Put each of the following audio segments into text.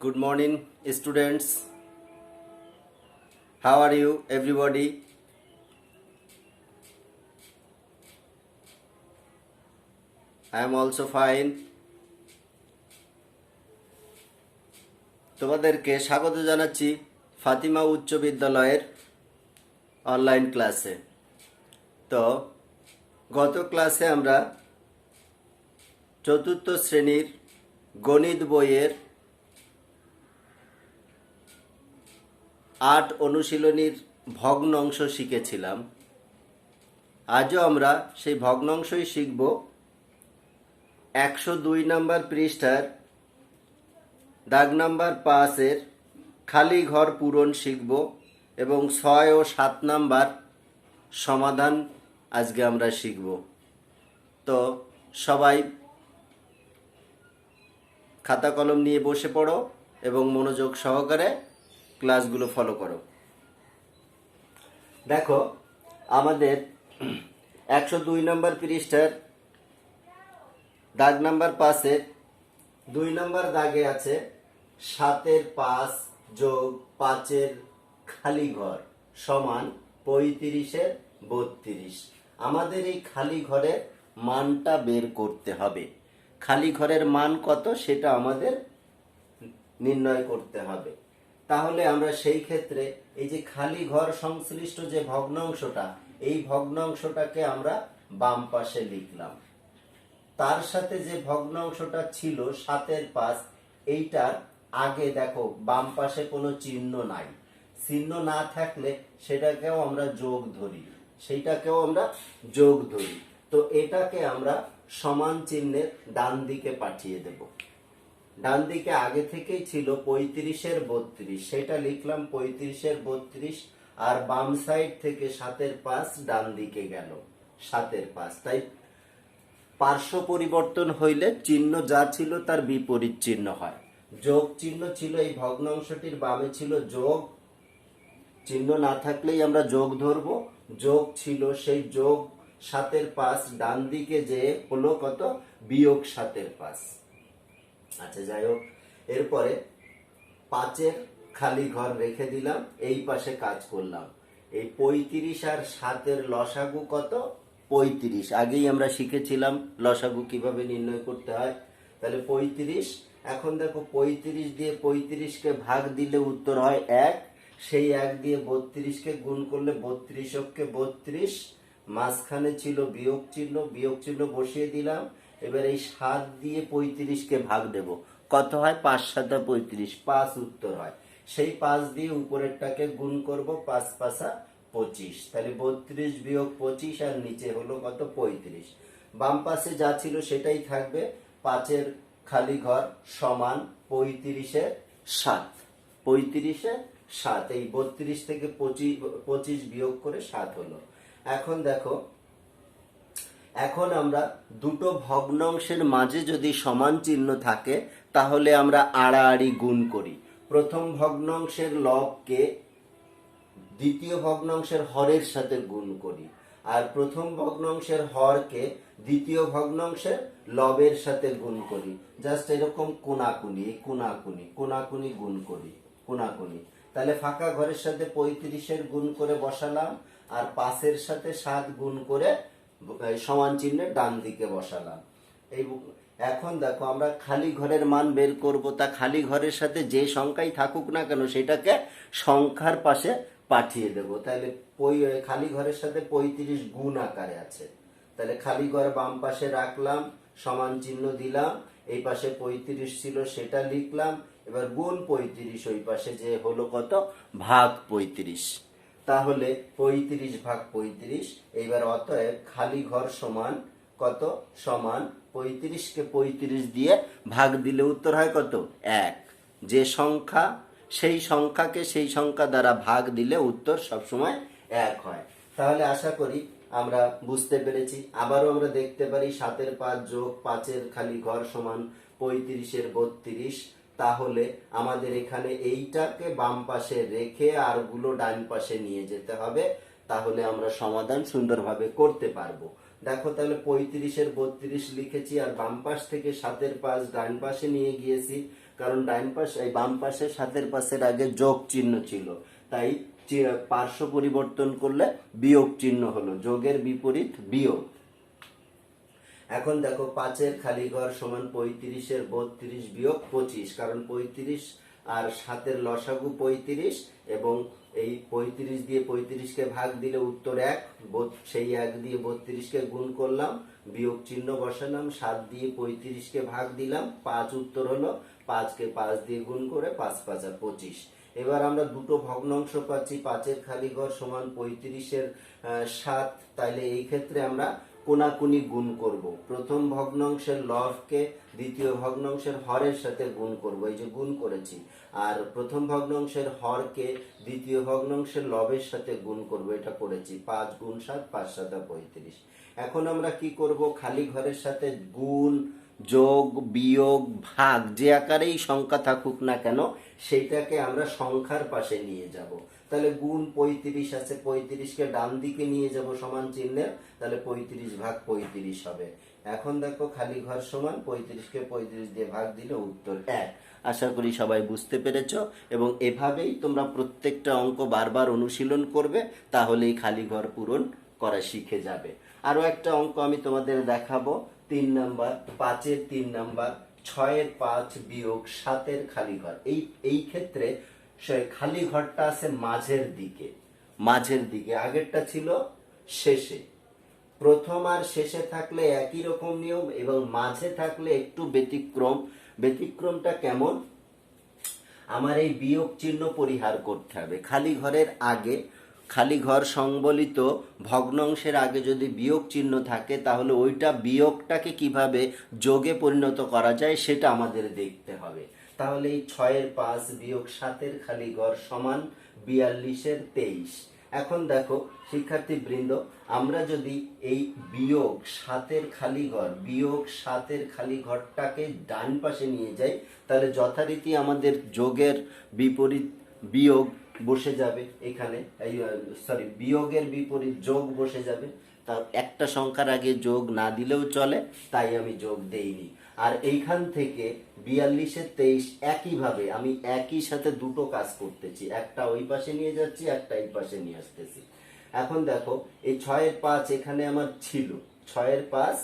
Good morning, students. How are you, everybody? I am also fine. তোমাদেরকে স্বাগত জানাচ্ছি ফাতিমা উচ্চ বিদ্যালয়ের অনলাইন ক্লাসে। তো গত ক্লাসে আমরা চতুর্থ শ্রেণীর গণিত বইয়ের ৮ অনুশীলনীর ভগ্নাংশ শিখেছিলাম। আজও আমরা সেই ভগ্নাংশই শিখব। ১০২ নম্বর পৃষ্ঠার দাগ নাম্বার ৫-এর খালি ঘর পূরণ শিখব এবং ৬ ও ৭ নাম্বার সমাধান আজকে আমরা শিখব। তো সবাই খাতা কলম নিয়ে বসে পড়ো এবং মনোযোগ সহকারে ক্লাসগুলো ফলো করো। দেখো, আমাদের ১০২ নম্বর পৃষ্ঠার দাগ নাম্বার ৫-এর ২ নম্বর দাগে আছে ৭-এর ৫ যোগ ৫-এর খালি ঘর সমান ৩৫-এর ৩২। আমাদের এই খালি ঘরের মানটা বের করতে হবে। খালি ঘরের মান কত সেটা আমাদের নির্ণয় করতে হবে। তাহলে আমরা সেই ক্ষেত্রে এই যে খালি ঘর সংশ্লিষ্ট যে ভগ্নাংশটা, এই ভগ্নাংশটাকে আমরা বাম পাশে লিখলাম। তার সাথে যে ভগ্নাংশটা ছিল ৭-এর ৫, এইটার আগে দেখো বাম পাশে কোনো চিহ্ন নাই। চিহ্ন না থাকলে সেটাকেও আমরা যোগ ধরি, সেইটাকেও আমরা যোগ ধরি। তো এটাকে আমরা সমান চিহ্নের ডান দিকে পাঠিয়ে দেব। ডান দিকে আগে থেকেই ছিল ৩৫-এর ৩২, সেটা লিখলাম ৩৫-এর ৩২। আর বাম সাইড থেকে ৭-এর ৫ ডান দিকে গেল ৭-এর ৫। তাই পার্শ্ব পরিবর্তন হইলে চিহ্ন যা ছিল তার বিপরীত চিহ্ন হয়। যোগ চিহ্ন ছিল এই ভগ্নাংশটির বামে ছিল যোগ চিহ্ন, না থাকলেই আমরা যোগ ধরবো। যোগ ছিল, সেই যোগ ৭-এর ৫ ডান দিকে যে হলো কত, বিয়োগ ৭-এর ৫। আচ্ছা, যাই হোক, এরপরে ৫-এর খালি ঘর রেখে দিলাম, এই পাশে কাজ করলাম। এই ৩৫ আর ৭-এর লসাগু কত, ৩৫। আগেই আমরা শিখেছিলাম লসাগু কিভাবে নির্ণয় করতে হয়। তাহলে ৩৫। এখন দেখো ৩৫ দিয়ে ৩৫-কে ভাগ দিলে উত্তর হয় ১। সেই ১ দিয়ে ৩২-কে গুণ করলে ৩২-কে ৩২, মাঝখানে ছিল বিয়োগ চিহ্ন, বিয়োগ চিহ্ন বসিয়ে দিলাম। এবার এই ৭ দিয়ে ৩৫-কে ভাগ দেব, কত হয়, ৫ ৭ ৩৫, ৫ উত্তর হয়। সেই ৫ দিয়ে উপরেরটাকে গুণ করব, ৫ ৫ ২৫। তাহলে ৩২ বিয়োগ ২৫ আর নিচে হলো কত, ৩৫। বাম পাশে যা ছিল সেটাই থাকবে। ৫-এর খালি ঘর সমান ৩৫-এর ৭। ৩৫-এর ৭, এই ৩২ থেকে ২৫ বিয়োগ করে ৭ হলো। এখন দেখো, এখন আমরা দুটো ভগ্নাংশের মাঝে যদি সমান চিহ্ন থাকে তাহলে আমরা আড়াআড়ি গুণ করি। প্রথম ভগ্নাংশের লবকে দ্বিতীয় ভগ্নাংশের হরের সাথে গুণ করি, আর প্রথম ভগ্নাংশের হরকে দ্বিতীয় ভগ্নাংশের লবের সাথে গুণ করি। জাস্ট এরকম কোনাকুনি, কোনাকুনি কোনাকুনি গুণ করি, কোনাকুনি। তাহলে ফাঁকা ঘরের সাথে ৩৫-এর গুণ করে বসালাম, আর ৫-এর সাথে ৭ গুণ করে সমান চিহ্নের ডান দিকে বসালাম। এই এখন দেখো, আমরা খালি ঘরের মান বের করব। তা খালি ঘরের সাথে যে সংখ্যাই থাকুক না কেন সেটাকে সংখ্যার পাশে পাঠিয়ে দেব। তাহলে খালি ঘরের সাথে ৩৫ গুণ আকারে আছে, তাহলে খালি ঘর বাম পাশে রাখলাম, সমান চিহ্ন দিলাম। এই পাশে ৩৫ ছিল সেটা লিখলাম। এবার গুণ ৩৫ ওই পাশে যে হলো কত, ভাগ ৩৫। তাহলে ৩৫ ভাগ ৩৫। এইবার অতএব খালি ঘর সমান কত, সমান ৩৫-কে ৩৫ দিয়ে ভাগ দিলে উত্তর হয় কত, ১। যে সংখ্যা, সেই সংখ্যাকে সেই সংখ্যা দ্বারা ভাগ দিলে উত্তর সবসময় ১ হয়। তাহলে আশা করি আমরা বুঝতে পেরেছি। আবারও আমরা দেখতে পারি ৭-এর ৫ যোগ ৫-এর খালি ঘর সমান ৩৫-এর ৩২। তাহলে আমাদের এখানে এইটাকে বাম পাশে রেখে আর গুলো ডান পাশে নিয়ে যেতে হবে, তাহলে আমরা সমাধান সুন্দরভাবে করতে পারবো। দেখো তাহলে 35-এর 32 লিখেছি, আর বাম পাশ থেকে 7-এর 5 ডান পাশে নিয়ে গিয়েছি, কারণ ডান পাশ এই বাম পাশে 7-এর পাশের আগে যোগ চিহ্ন ছিল, তাই পার্শ্ব পরিবর্তন করলে বিয়োগ চিহ্ন হলো, যোগের বিপরীত বিয়োগ। এখন দেখো 5-এর খালি ঘর সমান 35-এর 32 বিয়োগ 25, কারণ 35 আর 7-এর লসাগু 35, এবং এই 35 দিয়ে 35-কে ভাগ দিলে উত্তর 1, সেই 1 দিয়ে 32-কে গুণ করলাম, বিয়োগ চিহ্ন বসালাম, 7 দিয়ে 35-কে ভাগ দিলাম, 5 উত্তর হলো, 5-কে 5 দিয়ে গুণ করে 5 5 25। এবার আমরা দুটো ভগ্নাংশ পাচ্ছি, 5-এর খালি ঘর সমান 35-এর 7, তাইলে এই ক্ষেত্রে আমরা কোনাকুনি গুণ করব। প্রথম ভগ্নাংশের লবকে দ্বিতীয় ভগ্নাংশের হরের সাথে গুণ করব, এই যে গুণ করেছি, আর প্রথম ভগ্নাংশের হরকে দ্বিতীয় ভগ্নাংশের লবের সাথে গুণ করব, এটা করেছি। 5 গুণ 7, 5 7 35। এখন আমরা কি করব, খালি ঘরের সাথে গুণ, যোগ, বিয়োগ, ভাগ যে আকারেই সংখ্যা থাকুক না কেন সেইটাকে আমরা সংখ্যার পাশে নিয়ে যাব। তাহলে গুণ 35 আছে, 35-কে ডান দিকে নিয়ে যাব সমান চিহ্নের, তাহলে 35 ভাগ 35 হবে। এখন দেখো খালি ঘর সমান 35-কে 35 দিয়ে ভাগ দিলে উত্তর 1। আশা করি সবাই বুঝতে পেরেছো, এবং এভাবেই তোমরা প্রত্যেকটা অঙ্ক বারবার অনুশীলন করবে, তাহলেই খালি ঘর পূরণ করা শিখে যাবে। আরো একটা অঙ্ক আমি তোমাদের দেখাবো, 3 নাম্বার, 5-এর 3 নাম্বার, 6-এর 5 বিয়োগ 7-এর খালি ঘর। এই ক্ষেত্রে খালি ঘরটা আছে মাঝের দিকে, আগেরটা ছিল শেষে। প্রথম আর শেষে থাকলে একই রকম নিয়ম, এবং মাঝে থাকলে একটু ব্যতিক্রমটা কেমন, আমার এই বিয়োগ চিহ্ন পরিহার করতে হবে। খালি ঘরের আগে, খালি ঘর সংবলিত ভগ্নাংশের আগে যদি বিয়োগ চিহ্ন থাকে, তাহলে ওইটা বিয়োগটাকে কিভাবে যোগে পরিণত করা যায় সেটা আমাদের দেখতে হবে। তাহলে এই 6-এর 5 বিয়োগ 7-এর খালি ঘর সমান 42-এর 23। এখন দেখো শিক্ষার্থী বৃন্দ, আমরা যদি এই বিয়োগ 7-এর খালি ঘরটাকে ডান পাশে নিয়ে যাই, তাহলে যথারীতি আমাদের যোগের বিপরীত বিয়োগ বসে যাবে এখানে, বিয়োগের বিপরীত যোগ বসে যাবে। তার একটা সংখ্যার আগে যোগ না দিলেও চলে, তাই আমি যোগ দেইনি। আর এইখান থেকে 42-এর 23 একইভাবে আমি একই সাথে দুটো কাজ করতেছি, একটা ওই পাশে নিয়ে যাচ্ছি, একটা এই পাশে নিয়ে আসতেছি। এখন দেখো এই 6-এর 5 এখানে আমার ছিল, 6-এর 5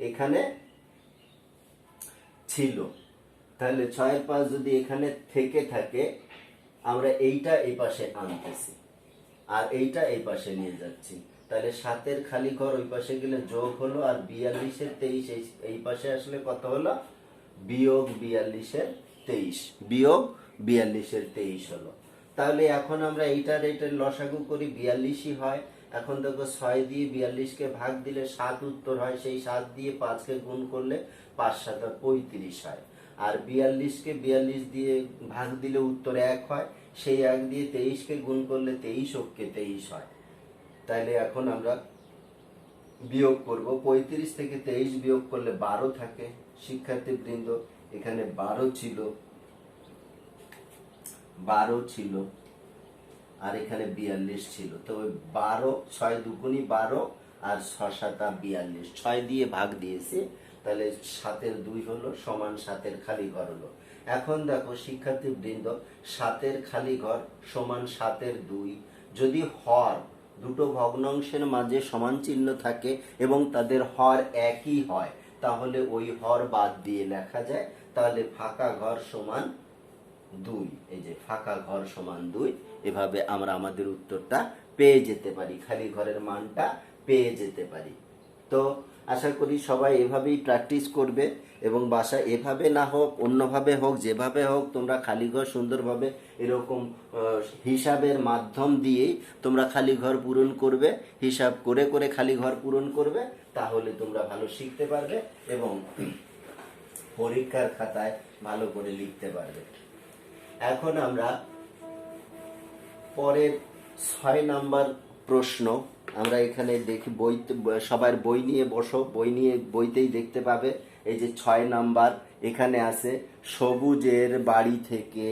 এখানে ছিল, তাহলে 6-এর 5 যদি এখানে থেকে থাকে, আমরা এইটা এই পাশে আনতেছি আর এইটা এই পাশে নিয়ে যাচ্ছি, তাহলে 7-এর খালি ঘর ওই পাশে গেলে যোগ হলো, আর 42-এর 23 এই পাশে আসলে কত হলো, বিয়োগ 42-এর 23 হলো। তাহলে এখন আমরা এইটার লসাগু করি, 42ই হয়। এখন দেখো 6 দিয়ে 42-কে ভাগ দিলে 7 উত্তর হয়, সেই 7 দিয়ে 5-কে গুণ করলে 5 7 35 হয়, আর 42-কে 42 দিয়ে ভাগ দিলে উত্তর 1 হয়, সেই 1 দিয়ে 23-কে গুণ করলে 23 অক্ষে 23 হয়। তাইলে এখন আমরা বিয়োগ করব, 35 থেকে 23 বিয়োগ করলে 12 থাকে। শিক্ষার্থী বৃন্দ, এখানে 12 ছিল আর এখানে 42 ছিল, তো 12, 6 দুগুণী 12 আর 6 7 42, 6 দিয়ে ভাগ দিয়েছি, তাহলে 7-এর 2 হলো সমান 7-এর খালি ঘর হলো। এখন দেখো শিক্ষার্থী বৃন্দ, 7-এর খালি ঘর সমান 7-এর 2, যদি হর দুটো ভগ্নাংশের মাঝে সমান চিহ্ন থাকে এবং তাদের হর একই হয়, তাহলে ওই হর বাদ দিয়ে লেখা যায়, তাহলে ফাঁকা ঘর সমান 2, এই যে ফাঁকা ঘর সমান 2, এভাবে আমরা আমাদের উত্তরটা পেয়ে যেতে পারি, খালি ঘরের মানটা পেয়ে যেতে পারি। তো আশা করি সবাই এভাবেই প্র্যাকটিস করবে, এবং বাসা এভাবে না হোক অন্যভাবে হোক, যেভাবে হোক তোমরা খালি ঘর সুন্দরভাবে এরকম হিসাবের মাধ্যম দিয়েই তোমরা খালি ঘর পূরণ করবে, হিসাব করে করে খালি ঘর পূরণ করবে, তাহলে তোমরা ভালো শিখতে পারবে এবং পরীক্ষার খাতায় ভালো করে লিখতে পারবে। এখন আমরা পরের 6 নাম্বার প্রশ্ন, আমরা এখানে দেখি সবার বই নিয়ে বসো, বইতেই দেখতে পাবে। এই যে 6 নাম্বার এখানে আছে, সবুজের বাড়ি থেকে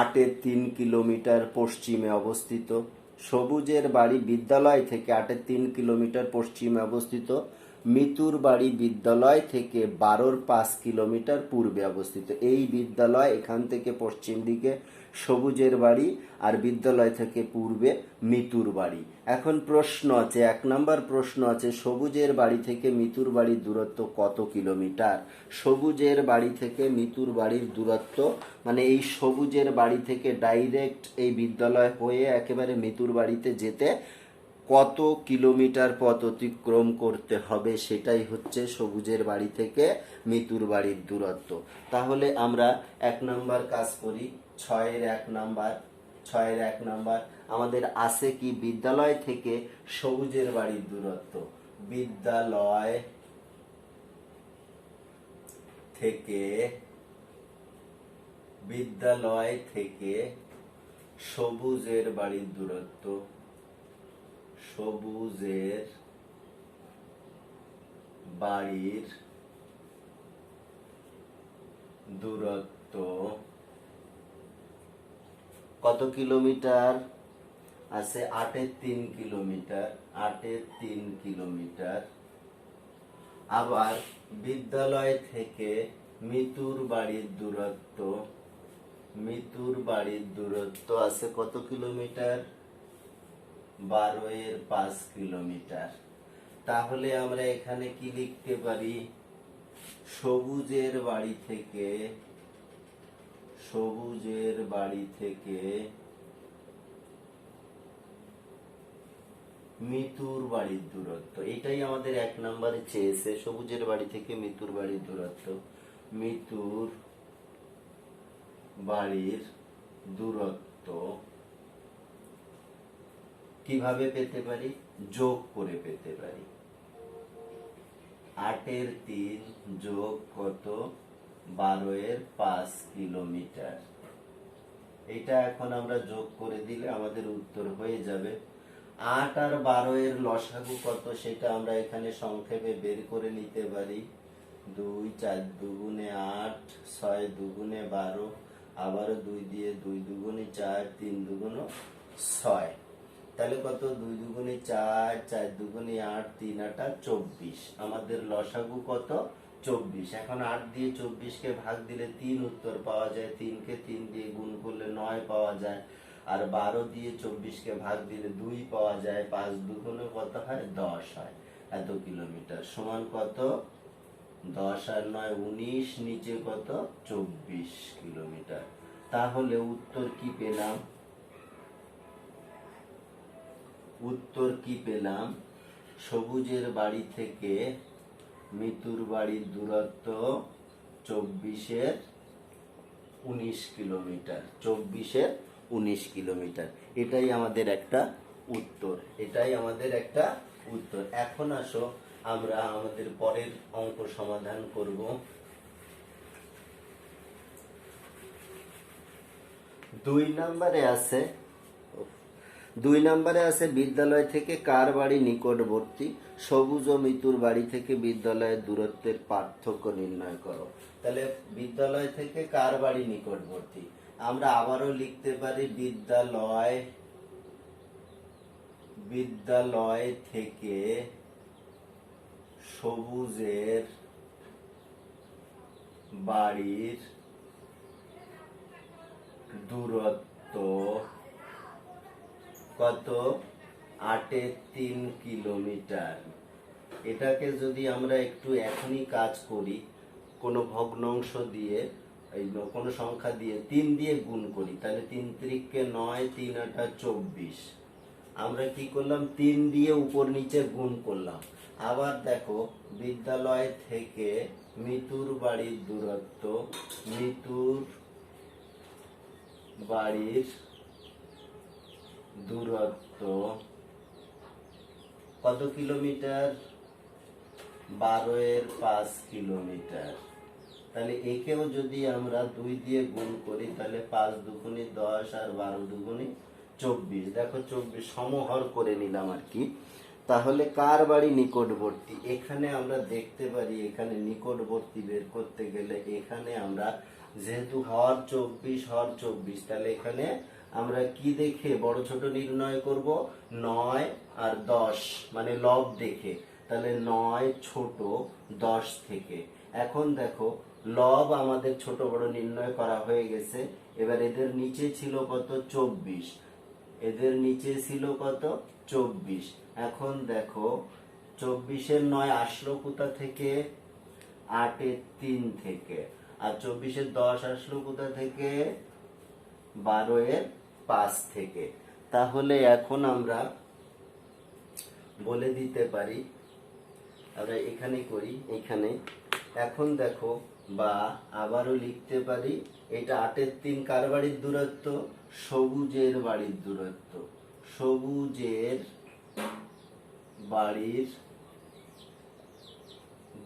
8-এর 3 কিলোমিটার পশ্চিমে অবস্থিত। সবুজের বাড়ি বিদ্যালয় থেকে 8.3 কিলোমিটার পশ্চিমে অবস্থিত। মিতুর বাড়ি বিদ্যালয় থেকে 12.5 কিলোমিটার পূর্বে অবস্থিত। এই বিদ্যালয় এখান থেকে পশ্চিম দিকে সবুজের বাড়ি, আর বিদ্যালয় থেকে পূর্বে মিতুর বাড়ি। এখন প্রশ্ন আছে, 1 নম্বর প্রশ্ন আছে, সবুজের বাড়ি থেকে মিতুর বাড়ির দূরত্ব কত কিলোমিটার? সবুজের বাড়ি থেকে মিতুর বাড়ির দূরত্ব, মানে এই সবুজের বাড়ি থেকে ডাইরেক্ট এই বিদ্যালয় হয়ে একেবারে মিতুর বাড়িতে যেতে কত কিলোমিটার পথ অতিক্রম করতে হবে, সেটাই হচ্ছে সবুজের বাড়ি থেকে মিতুর বাড়ির দূরত্ব। তাহলে আমরা 1 নম্বর কাজ করি। 6-এর 1 নম্বর আমাদের আছে কি, বিদ্যালয় থেকে সবুজের বাড়ির দূরত্ব। বিদ্যালয় থেকে সবুজের বাড়ির দূরত্ব, সবুজের বাড়ির দূরত্ব কত কিলোমিটার? আছে 8.3 কিলোমিটার। 8.3 কিলোমিটার। আবার বিদ্যালয় থেকে মিতুর বাড়ির দূরত্ব আছে কত কিলোমিটার? 12.5 কিলোমিটার। তাহলে আমরা এখানে কি লিখতে পারি? সবুজের বাড়ি থেকে মিতুর বাড়ির দূরত্ব, এটাই আমাদের 1 নম্বরে চেয়েছে। সবুজের বাড়ি থেকে মিতুর বাড়ির দূরত্ব। মিতুর বাড়ির দূরত্ব কিভাবে পেতে পারি? যোগ করে পেতে পারি। 8-এর 3 যোগ কত? 12.5 কিলোমিটার। এটা এখন আমরা যোগ করে দিলে আমাদের উত্তর হয়ে যাবে। 8 আর 12-এর লসাগু কত, সেটা আমরা এখানে সংক্ষেপে বের করে নিতে পারি। 2 4 দুগুণে 8, 6 দুগুণে 12, আবারও 2 দিয়ে 2 দুগুণে 4, 3 দুগুণ 6। তাহলে কত? 2 দুগুণে 4, 4 দুগুণে 8, 3 8 24। আমাদের লসাগু কত? 24। এখন 8 দিয়ে 24-কে ভাগ দিলে 3 উত্তর পাওয়া যায়। 3-কে 3 দিয়ে গুণ করলে 9 পাওয়া যায়। আর 12 দিয়ে 24-কে ভাগ দিলে 2 পাওয়া যায়। 5 দুগুণে কত হয়? 10 হয়। এত কিলোমিটার সমান কত? 10 আর 9 19, নিচে কত? 24 কিলোমিটার। তাহলে উত্তর কি পেলাম? সবুজের বাড়ি থেকে মিতুর বাড়ির দূরত্ব 24-এর 19 কিলোমিটার। 24-এর 19 কিলোমিটার। এটাই আমাদের একটা উত্তর। এখন আসো আমরা আমাদের পরের অঙ্ক সমাধান করব। 2 নম্বরে আছে বিদ্যালয় থেকে কার বাড়ি নিকটবর্তী? সবুজ ও মিতুর বাড়ি থেকে বিদ্যালয়ের দূরত্বের পার্থক্য নির্ণয় করো। তাহলে বিদ্যালয় থেকে কার বাড়ি নিকটবর্তী? আমরা আবারও লিখতে পারি বিদ্যালয় থেকে সবুজের বাড়ির দূরত্ব কত? 8.3 কিলোমিটার। এটাকে যদি আমরা একটু এখনই কাজ করি, কোনো ভগ্নাংশ দিয়ে, কোনো সংখ্যা দিয়ে 3 দিয়ে গুণ করি, তাহলে 3 3-কে 9, 3 8 24। আমরা কি করলাম? 3 দিয়ে উপর নিচে গুণ করলাম। আবার দেখো, বিদ্যালয় থেকে মিতুর বাড়ির দূরত্ব, মিতুর বাড়ির দূরত্ব কত কিলোমিটার? 12.5 কিলোমিটার। তাহলে একেও যদি আমরা 2 দিয়ে গুণ করি, তাহলে 5 দুগুণে 10 আর 12 দুগুণে 24। দেখো 24 সমহর করে নিলাম আর কি। তাহলে কার বাড়ি নিকটবর্তী? এখানে আমরা দেখতে পারি, এখানে নিকটবর্তী বের করতে গেলে এখানে আমরা যেহেতু হর 24, তাহলে এখানে আমরা কি দেখে বড় ছোট নির্ণয় করব? 9 আর 10 মানে লব দেখে। তাহলে 9 ছোট 10 থেকে। এখন দেখো লব আমাদের ছোট বড় নির্ণয় করা হয়ে গেছে। এবার এদের নিচে ছিল কত? 24। এদের নিচে ছিল কত? 24। এখন দেখো 24-এর 9 আসলো কোথা থেকে? 8-এর 3 থেকে। আর 24-এর 10 আসলো কোথা থেকে? 12-এর 5 থেকে। তাহলে এখন আমরা বলে দিতে পারি, আমরা এখানে করি, এখানে এখন দেখো বা আবারও লিখতে পারি, এটা 8-এর 3 কার বাড়ির দূরত্ব? সবুজের বাড়ির দূরত্ব। সবুজের বাড়ির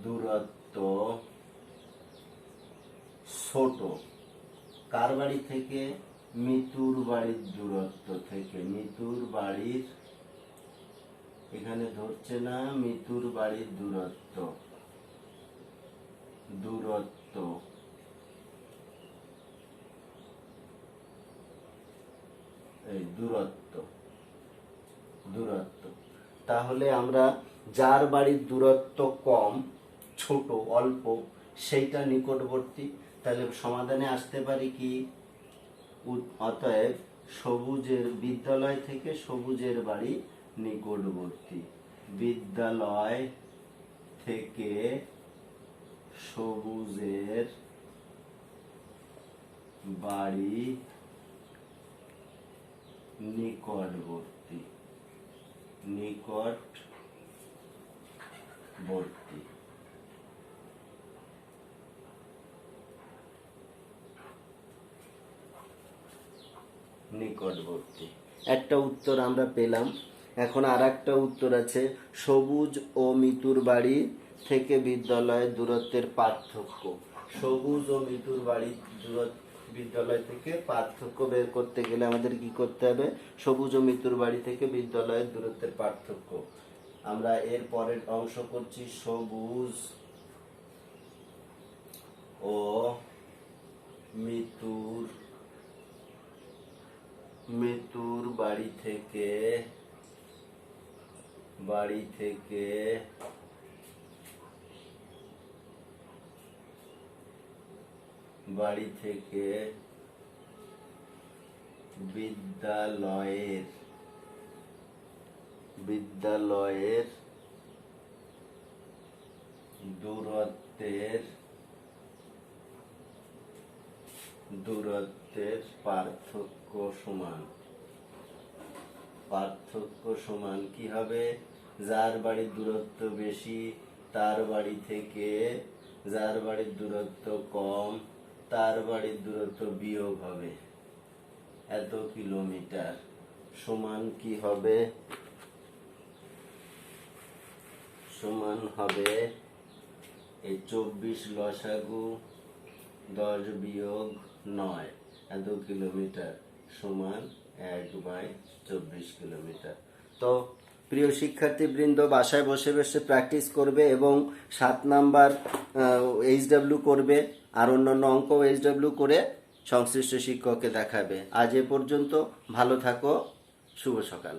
দূরত্ব ছোট কার বাড়ি থেকে? মিতুর বাড়ির দূরত্ব থেকে। মিতুর বাড়ির, এখানে ধরছে না, মিতুর বাড়ির দূরত্ব। দূরত্ব এই দূরত্ব দূরত্ব তাহলে আমরা যার বাড়ির দূরত্ব কম, ছোট, অল্প, সেইটা নিকটবর্তী। তাহলে সমাধানে আসতে পারি কি? অতএব সবুজের বিদ্যালয় থেকে সবুজের বাড়ি নিকটবর্তী। বিদ্যালয় থেকে সবুজের বাড়ি নিকটবর্তী। নিকটবর্তী নিকটবর্তী একটা উত্তর আমরা পেলাম। এখন আর একটা উত্তর আছে, সবুজ ও মিতুর বাড়ি থেকে বিদ্যালয়ের দূরত্বের পার্থক্য। সবুজ ও মিতুর বাড়ি বিদ্যালয় থেকে পার্থক্য বের করতে গেলে আমাদের কি করতে হবে? সবুজ ও মিতুর বাড়ি থেকে বিদ্যালয়ের দূরত্বের পার্থক্য। আমরা এর পরের অংশ করছি, সবুজ ও মিতুর বাড়ি থেকে বিদ্যালয়ের দূরত্বের পার্থক্য সমান কি হবে? যার বাড়ির দূরত্ব বেশি তার বাড়ি থেকে যার বাড়ির দূরত্ব কম তার বাড়ির দূরত্ব বিয়োগ হবে এত কিলোমিটার। সমান কি হবে? সমান হবে এই 24 লসাগু 10 বিয়োগ 9 এত কিলোমিটার সমান 1/24 কিলোমিটার। তো প্রিয় শিক্ষার্থীবৃন্দ, বাসায় বসে বসে প্র্যাকটিস করবে এবং 7 নাম্বার HW করবে, আর অন্যান্য অঙ্ক HW করে সংশ্লিষ্ট শিক্ষককে দেখাবে। আজ এ পর্যন্ত, ভালো থাকো, শুভ সকাল।